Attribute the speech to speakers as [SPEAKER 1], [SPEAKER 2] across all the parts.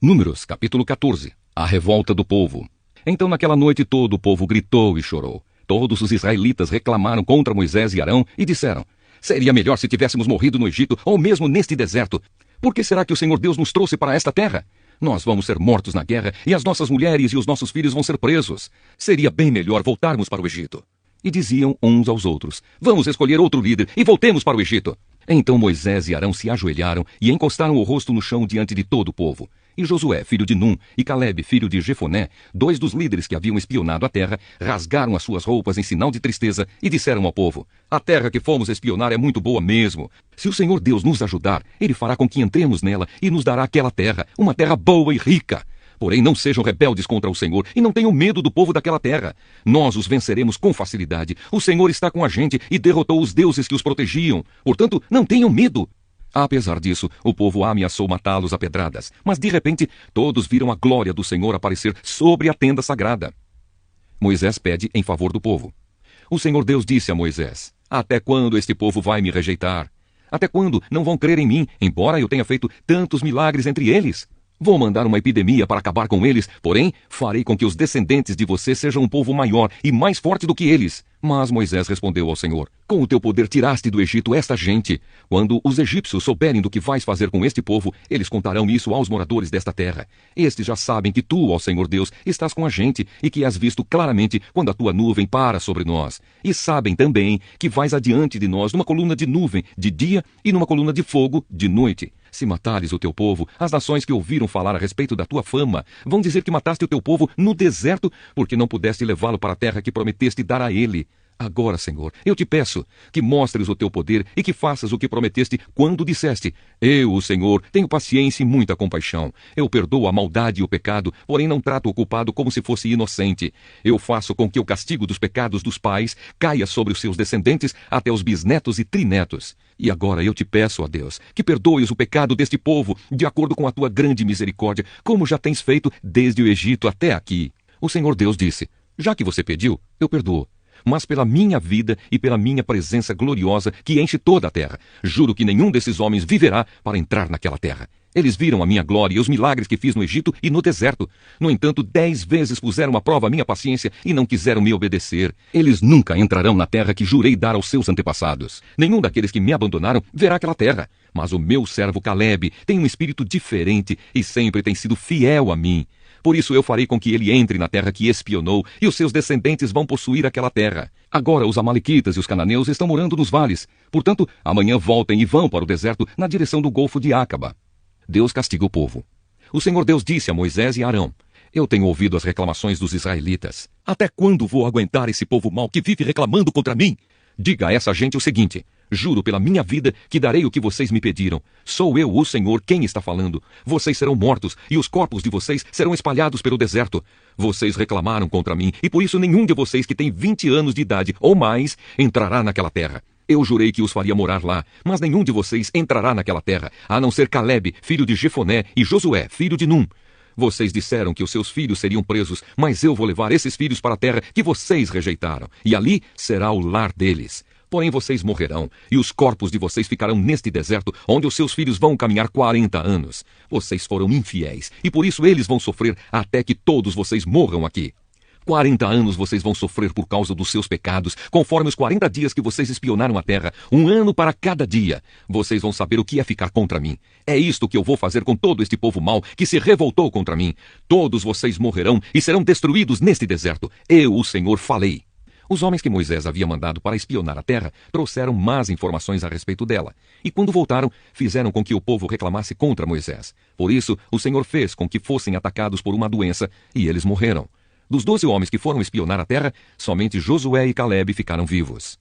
[SPEAKER 1] Números, capítulo 14. A revolta do povo. Então naquela noite todo o povo gritou e chorou. Todos os israelitas reclamaram contra Moisés e Arão e disseram: seria melhor se tivéssemos morrido no Egito ou mesmo neste deserto. Por que será que o Senhor Deus nos trouxe para esta terra? Nós vamos ser mortos na guerra e as nossas mulheres e os nossos filhos vão ser presos. Seria bem melhor voltarmos para o Egito. E diziam uns aos outros: vamos escolher outro líder e voltemos para o Egito. Então Moisés e Arão se ajoelharam e encostaram o rosto no chão diante de todo o povo. E Josué, filho de Num, e Calebe, filho de Jefoné, dois dos líderes que haviam espionado a terra, rasgaram as suas roupas em sinal de tristeza e disseram ao povo: a terra que fomos espionar é muito boa mesmo. Se o Senhor Deus nos ajudar, Ele fará com que entremos nela e nos dará aquela terra, uma terra boa e rica. Porém, não sejam rebeldes contra o Senhor e não tenham medo do povo daquela terra. Nós os venceremos com facilidade. O Senhor está com a gente e derrotou os deuses que os protegiam. Portanto, não tenham medo. Apesar disso, o povo ameaçou matá-los a pedradas. Mas, de repente, todos viram a glória do Senhor aparecer sobre a tenda sagrada. Moisés pede em favor do povo. O Senhor Deus disse a Moisés: até quando este povo vai me rejeitar? Até quando não vão crer em mim, embora eu tenha feito tantos milagres entre eles? Vou mandar uma epidemia para acabar com eles, porém, farei com que os descendentes de você sejam um povo maior e mais forte do que eles. Mas Moisés respondeu ao Senhor: com o teu poder tiraste do Egito esta gente. Quando os egípcios souberem do que vais fazer com este povo, eles contarão isso aos moradores desta terra. Estes já sabem que tu, ó Senhor Deus, estás com a gente e que és visto claramente quando a tua nuvem para sobre nós. E sabem também que vais adiante de nós numa coluna de nuvem de dia e numa coluna de fogo de noite. Se matares o teu povo, as nações que ouviram falar a respeito da tua fama vão dizer que mataste o teu povo no deserto porque não pudeste levá-lo para a terra que prometeste dar a ele. Agora, Senhor, eu te peço que mostres o teu poder e que faças o que prometeste quando disseste: eu, o Senhor, tenho paciência e muita compaixão. Eu perdoo a maldade e o pecado, porém não trato o culpado como se fosse inocente. Eu faço com que o castigo dos pecados dos pais caia sobre os seus descendentes até os bisnetos e trinetos. E agora eu te peço, ó Deus, que perdoes o pecado deste povo, de acordo com a tua grande misericórdia, como já tens feito desde o Egito até aqui. O Senhor Deus disse: já que você pediu, eu perdoo. Mas pela minha vida e pela minha presença gloriosa que enche toda a terra, juro que nenhum desses homens viverá para entrar naquela terra. Eles viram a minha glória e os milagres que fiz no Egito e no deserto. No entanto, 10 vezes puseram à prova a minha paciência e não quiseram me obedecer. Eles nunca entrarão na terra que jurei dar aos seus antepassados. Nenhum daqueles que me abandonaram verá aquela terra. Mas o meu servo Calebe tem um espírito diferente e sempre tem sido fiel a mim. Por isso eu farei com que ele entre na terra que espionou, e os seus descendentes vão possuir aquela terra. Agora os amalequitas e os cananeus estão morando nos vales. Portanto, amanhã voltem e vão para o deserto na direção do Golfo de Acaba. Deus castiga o povo. O Senhor Deus disse a Moisés e Arão: eu tenho ouvido as reclamações dos israelitas. Até quando vou aguentar esse povo mau que vive reclamando contra mim? Diga a essa gente o seguinte: juro pela minha vida que darei o que vocês me pediram. Sou eu, o Senhor, quem está falando. Vocês serão mortos e os corpos de vocês serão espalhados pelo deserto. Vocês reclamaram contra mim e por isso nenhum de vocês que tem 20 anos de idade ou mais entrará naquela terra. Eu jurei que os faria morar lá, mas nenhum de vocês entrará naquela terra, a não ser Calebe, filho de Jefoné, e Josué, filho de Num. Vocês disseram que os seus filhos seriam presos, mas eu vou levar esses filhos para a terra que vocês rejeitaram, e ali será o lar deles. Porém vocês morrerão, e os corpos de vocês ficarão neste deserto, onde os seus filhos vão caminhar 40 anos. Vocês foram infiéis, e por isso eles vão sofrer até que todos vocês morram aqui. 40 anos vocês vão sofrer por causa dos seus pecados, conforme os 40 dias que vocês espionaram a terra, 1 ano para cada dia. Vocês vão saber o que é ficar contra mim. É isto que eu vou fazer com todo este povo mau que se revoltou contra mim. Todos vocês morrerão e serão destruídos neste deserto. Eu, o Senhor, falei. Os homens que Moisés havia mandado para espionar a terra trouxeram más informações a respeito dela. E quando voltaram, fizeram com que o povo reclamasse contra Moisés. Por isso, o Senhor fez com que fossem atacados por uma doença e eles morreram. Dos 12 homens que foram espionar a terra, somente Josué e Calebe ficaram vivos.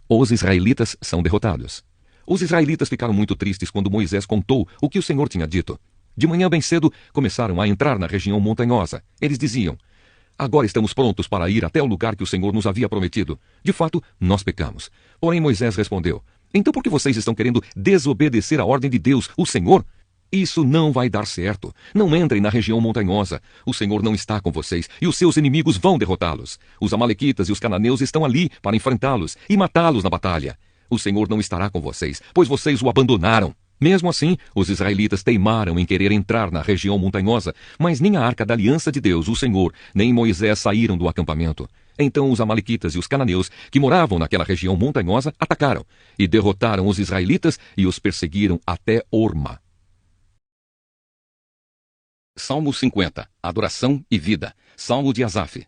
[SPEAKER 1] Os israelitas são derrotados. Os israelitas ficaram muito tristes quando Moisés contou o que o Senhor tinha dito. De manhã bem cedo, começaram a entrar na região montanhosa. Eles diziam: agora estamos prontos para ir até o lugar que o Senhor nos havia prometido. De fato, nós pecamos. Porém Moisés respondeu: então por que vocês estão querendo desobedecer a ordem de Deus, o Senhor? Isso não vai dar certo. Não entrem na região montanhosa. O Senhor não está com vocês e os seus inimigos vão derrotá-los. Os amalequitas e os cananeus estão ali para enfrentá-los e matá-los na batalha. O Senhor não estará com vocês, pois vocês o abandonaram. Mesmo assim, os israelitas teimaram em querer entrar na região montanhosa, mas nem a arca da aliança de Deus, o Senhor, nem Moisés saíram do acampamento. Então os amalequitas e os cananeus, que moravam naquela região montanhosa, atacaram e derrotaram os israelitas e os perseguiram até Orma. Salmo 50. Adoração e vida. Salmo de Asaf.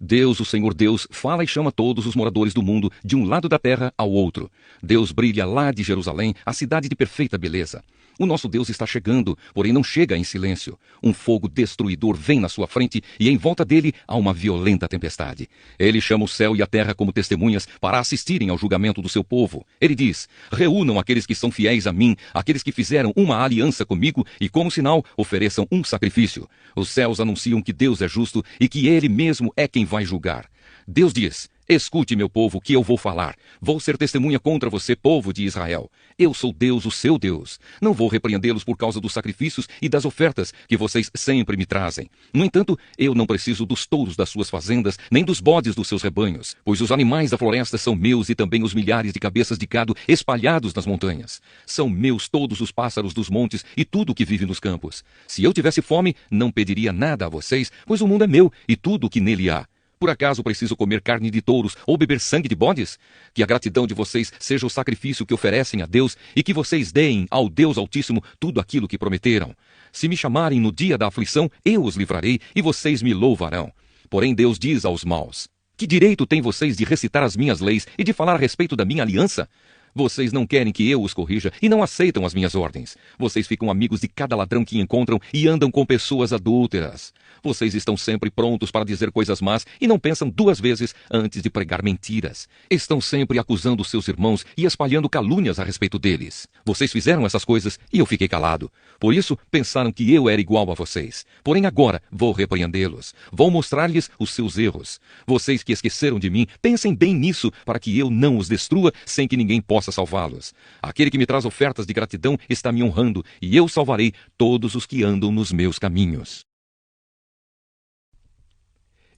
[SPEAKER 1] Deus, o Senhor Deus, fala e chama todos os moradores do mundo de um lado da terra ao outro. Deus brilha lá de Jerusalém, a cidade de perfeita beleza. O nosso Deus está chegando, porém não chega em silêncio. Um fogo destruidor vem na sua frente e em volta dele há uma violenta tempestade. Ele chama o céu e a terra como testemunhas para assistirem ao julgamento do seu povo. Ele diz: reúnam aqueles que são fiéis a mim, aqueles que fizeram uma aliança comigo e como sinal ofereçam um sacrifício. Os céus anunciam que Deus é justo e que ele mesmo é quem vai julgar. Deus diz: escute, meu povo, que eu vou falar. Vou ser testemunha contra você, povo de Israel. Eu sou Deus, o seu Deus. Não vou repreendê-los por causa dos sacrifícios e das ofertas que vocês sempre me trazem. No entanto, eu não preciso dos touros das suas fazendas, nem dos bodes dos seus rebanhos, pois os animais da floresta são meus e também os milhares de cabeças de gado espalhados nas montanhas. São meus todos os pássaros dos montes e tudo o que vive nos campos. Se eu tivesse fome, não pediria nada a vocês, pois o mundo é meu e tudo o que nele há. Por acaso preciso comer carne de touros ou beber sangue de bodes? Que a gratidão de vocês seja o sacrifício que oferecem a Deus e que vocês deem ao Deus Altíssimo tudo aquilo que prometeram. Se me chamarem no dia da aflição, eu os livrarei e vocês me louvarão. Porém Deus diz aos maus: que direito têm vocês de recitar as minhas leis e de falar a respeito da minha aliança? Vocês não querem que eu os corrija e não aceitam as minhas ordens. Vocês ficam amigos de cada ladrão que encontram e andam com pessoas adúlteras. Vocês estão sempre prontos para dizer coisas más e não pensam duas vezes antes de pregar mentiras. Estão sempre acusando seus irmãos e espalhando calúnias a respeito deles. Vocês fizeram essas coisas e eu fiquei calado. Por isso, pensaram que eu era igual a vocês. Porém agora vou repreendê-los. Vou mostrar-lhes os seus erros. Vocês que esqueceram de mim, pensem bem nisso para que eu não os destrua sem que ninguém possa salvá-los. Aquele que me traz ofertas de gratidão está me honrando e eu salvarei todos os que andam nos meus caminhos.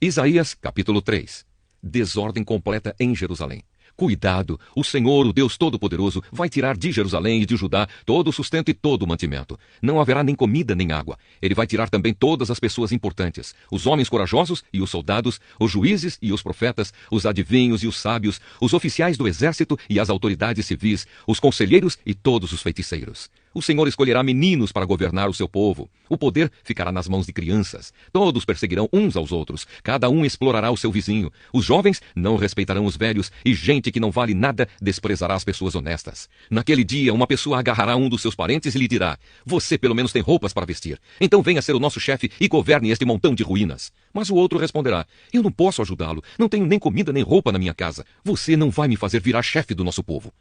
[SPEAKER 1] Isaías, capítulo 3. Desordem completa em Jerusalém. Cuidado, o Senhor, o Deus Todo-Poderoso, vai tirar de Jerusalém e de Judá todo o sustento e todo o mantimento. Não haverá nem comida nem água. Ele vai tirar também todas as pessoas importantes, os homens corajosos e os soldados, os juízes e os profetas, os adivinhos e os sábios, os oficiais do exército e as autoridades civis, os conselheiros e todos os feiticeiros. O Senhor escolherá meninos para governar o seu povo. O poder ficará nas mãos de crianças. Todos perseguirão uns aos outros. Cada um explorará o seu vizinho. Os jovens não respeitarão os velhos e gente que não vale nada desprezará as pessoas honestas. Naquele dia, uma pessoa agarrará um dos seus parentes e lhe dirá: você pelo menos tem roupas para vestir. Então venha ser o nosso chefe e governe este montão de ruínas. Mas o outro responderá: eu não posso ajudá-lo. Não tenho nem comida nem roupa na minha casa. Você não vai me fazer virar chefe do nosso povo.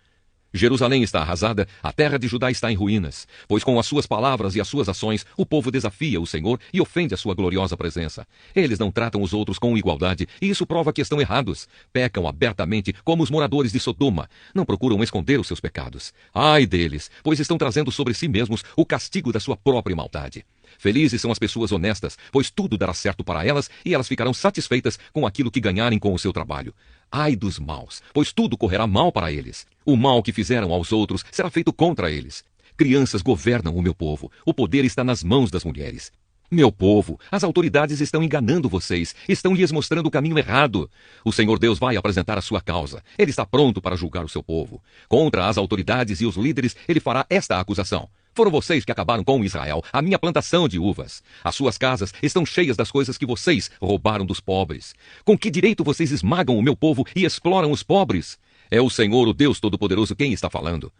[SPEAKER 1] Jerusalém está arrasada, a terra de Judá está em ruínas, pois com as suas palavras e as suas ações, o povo desafia o Senhor e ofende a sua gloriosa presença. Eles não tratam os outros com igualdade, e isso prova que estão errados. Pecam abertamente como os moradores de Sodoma. Não procuram esconder os seus pecados. Ai deles, pois estão trazendo sobre si mesmos o castigo da sua própria maldade. Felizes são as pessoas honestas, pois tudo dará certo para elas e elas ficarão satisfeitas com aquilo que ganharem com o seu trabalho. Ai dos maus, pois tudo correrá mal para eles. O mal que fizeram aos outros será feito contra eles. Crianças governam o meu povo. O poder está nas mãos das mulheres. Meu povo, as autoridades estão enganando vocês, estão lhes mostrando o caminho errado. O Senhor Deus vai apresentar a sua causa. Ele está pronto para julgar o seu povo. Contra as autoridades e os líderes, ele fará esta acusação: foram vocês que acabaram com Israel, a minha plantação de uvas. As suas casas estão cheias das coisas que vocês roubaram dos pobres. Com que direito vocês esmagam o meu povo e exploram os pobres? É o Senhor, o Deus Todo-Poderoso, quem está falando.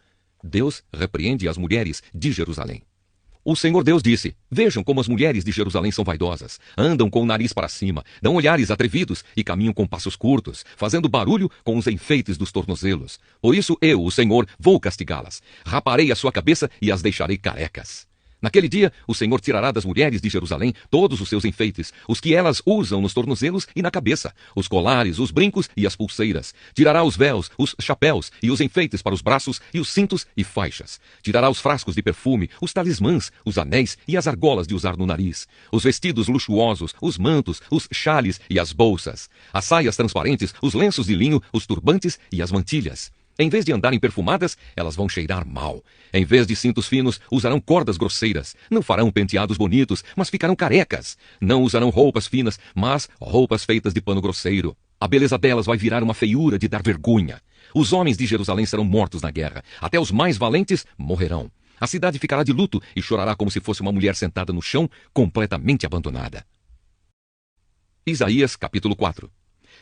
[SPEAKER 1] Deus repreende as mulheres de Jerusalém. O Senhor Deus disse: vejam como as mulheres de Jerusalém são vaidosas. Andam com o nariz para cima, dão olhares atrevidos e caminham com passos curtos, fazendo barulho com os enfeites dos tornozelos. Por isso eu, o Senhor, vou castigá-las. Raparei a sua cabeça e as deixarei carecas. Naquele dia, o Senhor tirará das mulheres de Jerusalém todos os seus enfeites, os que elas usam nos tornozelos e na cabeça, os colares, os brincos e as pulseiras. Tirará os véus, os chapéus e os enfeites para os braços e os cintos e faixas. Tirará os frascos de perfume, os talismãs, os anéis e as argolas de usar no nariz, os vestidos luxuosos, os mantos, os xales e as bolsas, as saias transparentes, os lenços de linho, os turbantes e as mantilhas. Em vez de andarem perfumadas, elas vão cheirar mal. Em vez de cintos finos, usarão cordas grosseiras. Não farão penteados bonitos, mas ficarão carecas. Não usarão roupas finas, mas roupas feitas de pano grosseiro. A beleza delas vai virar uma feiura de dar vergonha. Os homens de Jerusalém serão mortos na guerra. Até os mais valentes morrerão. A cidade ficará de luto e chorará como se fosse uma mulher sentada no chão, completamente abandonada. Isaías, capítulo 4.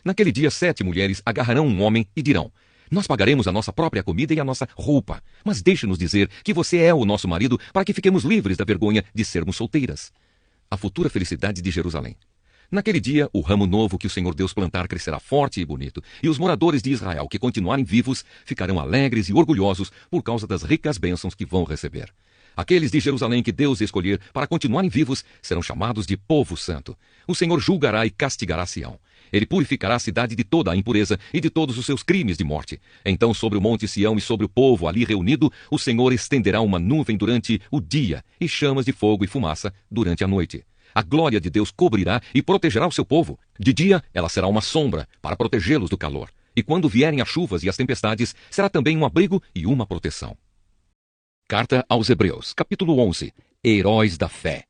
[SPEAKER 1] Naquele dia 7 mulheres agarrarão um homem e dirão: nós pagaremos a nossa própria comida e a nossa roupa, mas deixe-nos dizer que você é o nosso marido para que fiquemos livres da vergonha de sermos solteiras. A futura felicidade de Jerusalém. Naquele dia, o ramo novo que o Senhor Deus plantar crescerá forte e bonito, e os moradores de Israel que continuarem vivos ficarão alegres e orgulhosos por causa das ricas bênçãos que vão receber. Aqueles de Jerusalém que Deus escolher para continuarem vivos serão chamados de povo santo. O Senhor julgará e castigará Sião. Ele purificará a cidade de toda a impureza e de todos os seus crimes de morte. Então, sobre o monte Sião e sobre o povo ali reunido, o Senhor estenderá uma nuvem durante o dia e chamas de fogo e fumaça durante a noite. A glória de Deus cobrirá e protegerá o seu povo. De dia, ela será uma sombra para protegê-los do calor. E quando vierem as chuvas e as tempestades, será também um abrigo e uma proteção. Carta aos Hebreus, capítulo 11. Heróis da fé.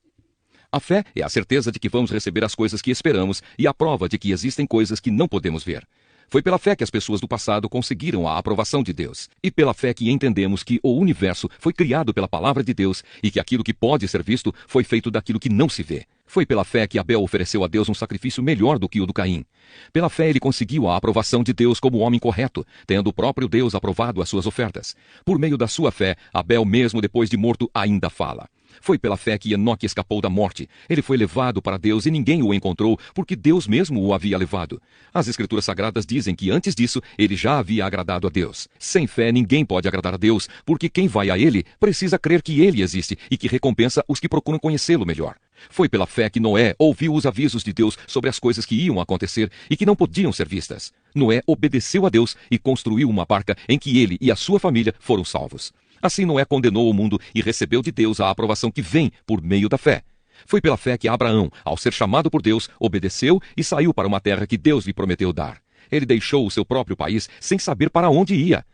[SPEAKER 1] A fé é a certeza de que vamos receber as coisas que esperamos e a prova de que existem coisas que não podemos ver. Foi pela fé que as pessoas do passado conseguiram a aprovação de Deus. E pela fé que entendemos que o universo foi criado pela palavra de Deus e que aquilo que pode ser visto foi feito daquilo que não se vê. Foi pela fé que Abel ofereceu a Deus um sacrifício melhor do que o do Caim. Pela fé ele conseguiu a aprovação de Deus como homem correto, tendo o próprio Deus aprovado as suas ofertas. Por meio da sua fé, Abel, mesmo depois de morto, ainda fala. Foi pela fé que Enoque escapou da morte. Ele foi levado para Deus e ninguém o encontrou, porque Deus mesmo o havia levado. As Escrituras Sagradas dizem que antes disso, ele já havia agradado a Deus. Sem fé, ninguém pode agradar a Deus, porque quem vai a ele precisa crer que ele existe e que recompensa os que procuram conhecê-lo melhor. Foi pela fé que Noé ouviu os avisos de Deus sobre as coisas que iam acontecer e que não podiam ser vistas. Noé obedeceu a Deus e construiu uma barca em que ele e a sua família foram salvos. Assim Noé condenou o mundo e recebeu de Deus a aprovação que vem por meio da fé. Foi pela fé que Abraão, ao ser chamado por Deus, obedeceu e saiu para uma terra que Deus lhe prometeu dar. Ele deixou o seu próprio país sem saber para onde ia.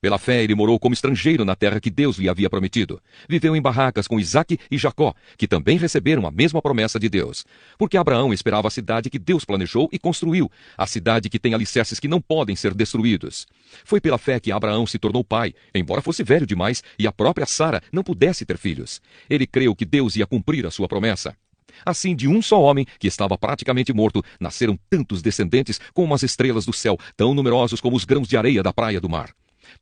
[SPEAKER 1] Pela fé ele morou como estrangeiro na terra que Deus lhe havia prometido. Viveu em barracas com Isaque e Jacó, que também receberam a mesma promessa de Deus. Porque Abraão esperava a cidade que Deus planejou e construiu, a cidade que tem alicerces que não podem ser destruídos. Foi pela fé que Abraão se tornou pai, embora fosse velho demais e a própria Sara não pudesse ter filhos. Ele creu que Deus ia cumprir a sua promessa. Assim, de um só homem, que estava praticamente morto, nasceram tantos descendentes como as estrelas do céu, tão numerosos como os grãos de areia da praia do mar.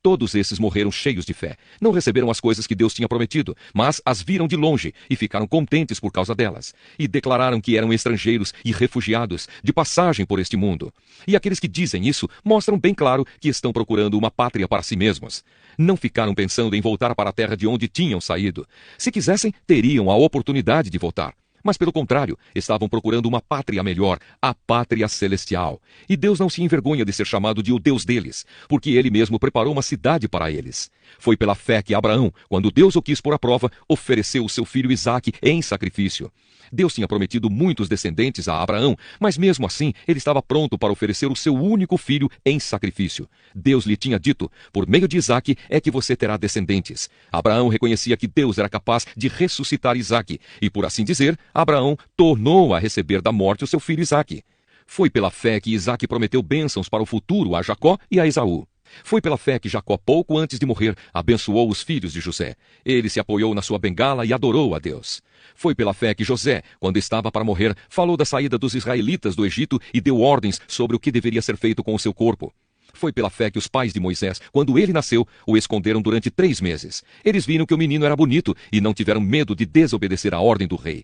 [SPEAKER 1] Todos esses morreram cheios de fé. Não receberam as coisas que Deus tinha prometido, mas as viram de longe e ficaram contentes por causa delas. E declararam que eram estrangeiros e refugiados, de passagem por este mundo. E aqueles que dizem isso mostram bem claro que estão procurando uma pátria para si mesmos. Não ficaram pensando em voltar para a terra de onde tinham saído. Se quisessem, teriam a oportunidade de voltar. Mas, pelo contrário, estavam procurando uma pátria melhor, a pátria celestial. E Deus não se envergonha de ser chamado de o Deus deles, porque ele mesmo preparou uma cidade para eles. Foi pela fé que Abraão, quando Deus o quis pôr à prova, ofereceu o seu filho Isaque em sacrifício. Deus tinha prometido muitos descendentes a Abraão, mas mesmo assim ele estava pronto para oferecer o seu único filho em sacrifício. Deus lhe tinha dito, por meio de Isaque é que você terá descendentes. Abraão reconhecia que Deus era capaz de ressuscitar Isaque, e por assim dizer, Abraão tornou a receber da morte o seu filho Isaque. Foi pela fé que Isaque prometeu bênçãos para o futuro a Jacó e a Esaú. Foi pela fé que Jacó, pouco antes de morrer, abençoou os filhos de José. Ele se apoiou na sua bengala e adorou a Deus. Foi pela fé que José, quando estava para morrer, falou da saída dos israelitas do Egito e deu ordens sobre o que deveria ser feito com o seu corpo. Foi pela fé que os pais de Moisés, quando ele nasceu, o esconderam durante 3 meses. Eles viram que o menino era bonito e não tiveram medo de desobedecer a ordem do rei.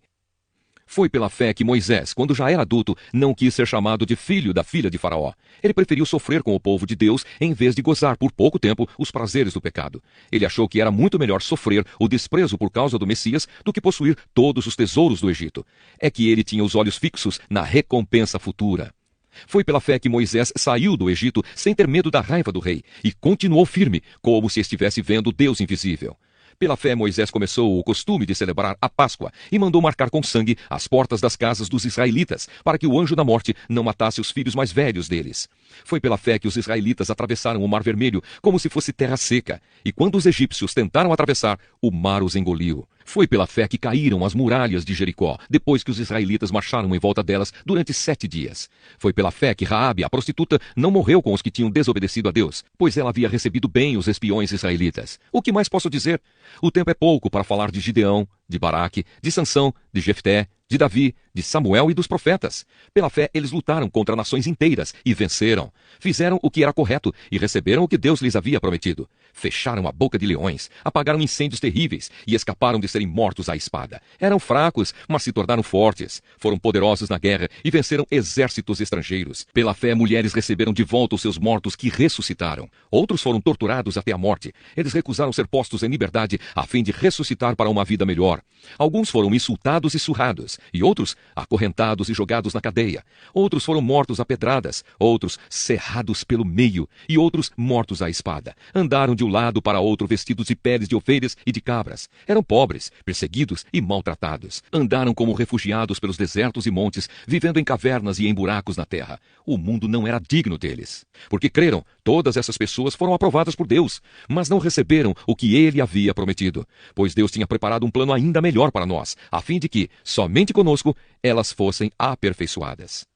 [SPEAKER 1] Foi pela fé que Moisés, quando já era adulto, não quis ser chamado de filho da filha de Faraó. Ele preferiu sofrer com o povo de Deus em vez de gozar por pouco tempo os prazeres do pecado. Ele achou que era muito melhor sofrer o desprezo por causa do Messias do que possuir todos os tesouros do Egito. É que ele tinha os olhos fixos na recompensa futura. Foi pela fé que Moisés saiu do Egito sem ter medo da raiva do rei e continuou firme, como se estivesse vendo Deus invisível. Pela fé, Moisés começou o costume de celebrar a Páscoa e mandou marcar com sangue as portas das casas dos israelitas, para que o anjo da morte não matasse os filhos mais velhos deles. Foi pela fé que os israelitas atravessaram o Mar Vermelho como se fosse terra seca, e quando os egípcios tentaram atravessar, o mar os engoliu. Foi pela fé que caíram as muralhas de Jericó, depois que os israelitas marcharam em volta delas durante 7 dias. Foi pela fé que Raabe, a prostituta, não morreu com os que tinham desobedecido a Deus, pois ela havia recebido bem os espiões israelitas. O que mais posso dizer? O tempo é pouco para falar de Gideão, de Baraque, de Sansão, de Jefté, de Davi, de Samuel e dos profetas. Pela fé, eles lutaram contra nações inteiras e venceram. Fizeram o que era correto e receberam o que Deus lhes havia prometido. Fecharam a boca de leões, apagaram incêndios terríveis e escaparam de serem mortos à espada. Eram fracos, mas se tornaram fortes. Foram poderosos na guerra e venceram exércitos estrangeiros. Pela fé, mulheres receberam de volta os seus mortos que ressuscitaram. Outros foram torturados até a morte. Eles recusaram ser postos em liberdade a fim de ressuscitar para uma vida melhor. Alguns foram insultados e surrados, e outros acorrentados e jogados na cadeia. Outros foram mortos a pedradas, outros cerrados pelo meio, e outros mortos à espada. Andaram de um lado para outro vestidos de peles de ovelhas e de cabras. Eram pobres, perseguidos e maltratados. Andaram como refugiados pelos desertos e montes, vivendo em cavernas e em buracos na terra. O mundo não era digno deles. Porque creram, todas essas pessoas foram aprovadas por Deus, mas não receberam o que ele havia prometido, pois Deus tinha preparado um plano ainda melhor para nós, a fim de que, somente conosco, elas fossem aperfeiçoadas.